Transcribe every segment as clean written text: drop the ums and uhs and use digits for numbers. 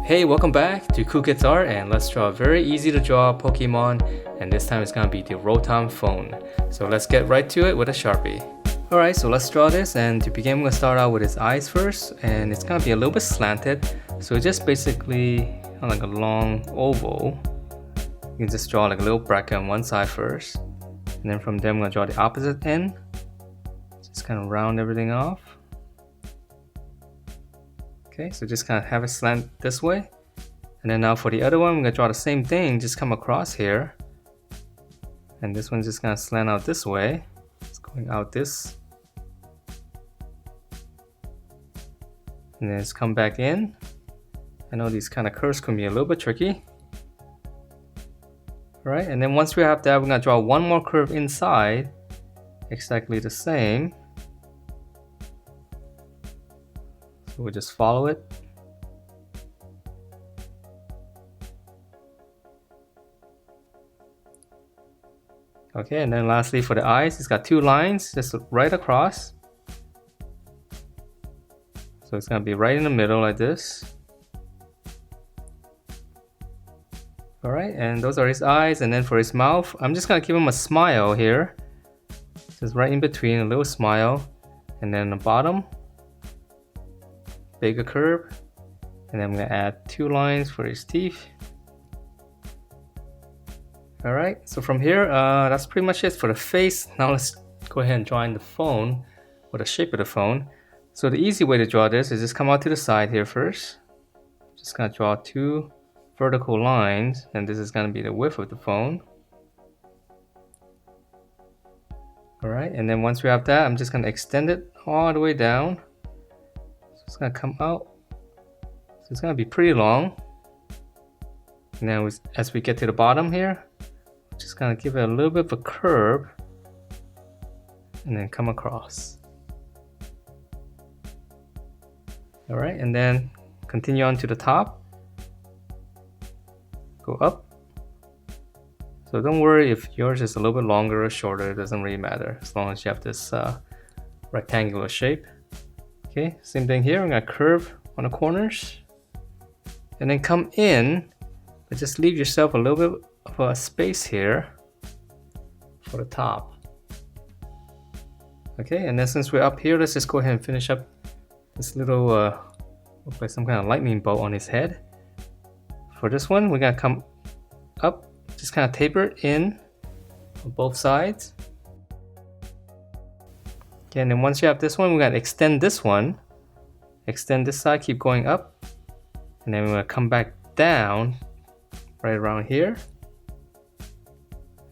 Hey, welcome back to Cool Kids Art, and let's draw a very easy to draw Pokemon, and this time it's gonna be the Rotom Phone. So let's get right to it with a Sharpie. Alright, so let's draw this, and to begin we're gonna start out with his eyes first, and it's gonna be a little bit slanted. So just basically like a long oval. You can just draw like a little bracket on one side first, and then from there I'm gonna draw the opposite end. Just kind of round everything off. Okay, so just kind of have it slant this way. And then now for the other one, I'm gonna draw the same thing, just come across here. And this one's just gonna slant out this way. It's going out this. And then it's come back in. I know these kind of curves can be a little bit tricky. Alright, and then once we have that, we're gonna draw one more curve inside. Exactly the same. So we'll just follow it. Okay, and then lastly for the eyes, it's got two lines just right across. So it's gonna be right in the middle like this. Alright, and those are his eyes, and then for his mouth, I'm just gonna give him a smile here. Just right in between, a little smile. And then the bottom, bigger curve. And then I'm gonna add two lines for his teeth. Alright, so from here, that's pretty much it for the face. Now let's go ahead and draw in the phone, or the shape of the phone. So the easy way to draw this is just come out to the side here first. Just gonna draw two vertical lines, and this is gonna be the width of the phone. Alright, and then once we have that, I'm just gonna extend it all the way down. So it's gonna come out. So it's gonna be pretty long. And then as we get to the bottom here, just gonna give it a little bit of a curve and then come across. Alright, and then continue on to the top. Go up. So don't worry if yours is a little bit longer or shorter, it doesn't really matter as long as you have this rectangular shape. Okay, same thing here, I'm gonna curve on the corners and then come in, but just leave yourself a little bit of a space here for the top. Okay, and then since we're up here, let's just go ahead and finish up this little looks like some kind of lightning bolt on his head. For this one, we're gonna come up, just kind of taper it in on both sides. Okay, and then once you have this one, we're gonna extend this one, extend this side, keep going up, and then we're gonna come back down right around here.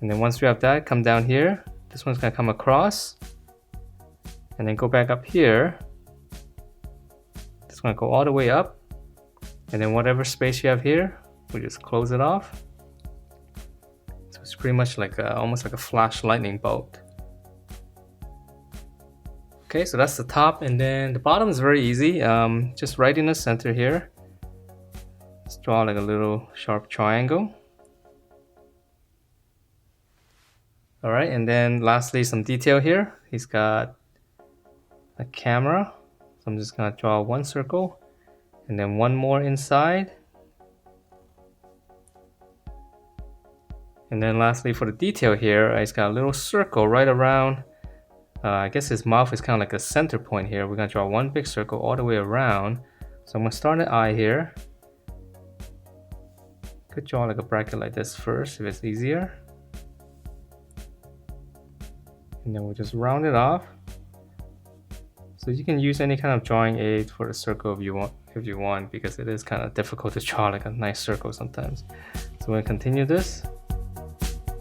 And then once we have that, come down here. This one's gonna come across and then go back up here. This one go all the way up, and then whatever space you have here, we just close it off. So it's pretty much like almost like a flash lightning bolt. Okay, so that's the top, and then the bottom is very easy. Just right in the center here, let's draw like a little sharp triangle. Alright, and then lastly some detail here. He's got a camera, so I'm just gonna draw one circle and then one more inside. And then lastly for the detail here, he's got a little circle right around. I guess his mouth is kind of like a center point here. We're gonna draw one big circle all the way around. So I'm gonna start an eye here. Could draw like a bracket like this first if it's easier. And then we'll just round it off. So you can use any kind of drawing aid for the circle if you want, because it is kind of difficult to draw like a nice circle sometimes. So we're gonna continue this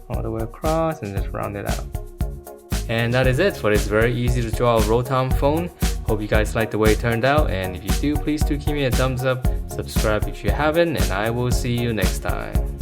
all the way across and just round it out. And that is it for this very easy to draw Rotom Phone. Hope you guys liked the way it turned out, and if you do, please do give me a thumbs up, subscribe if you haven't, and I will see you next time.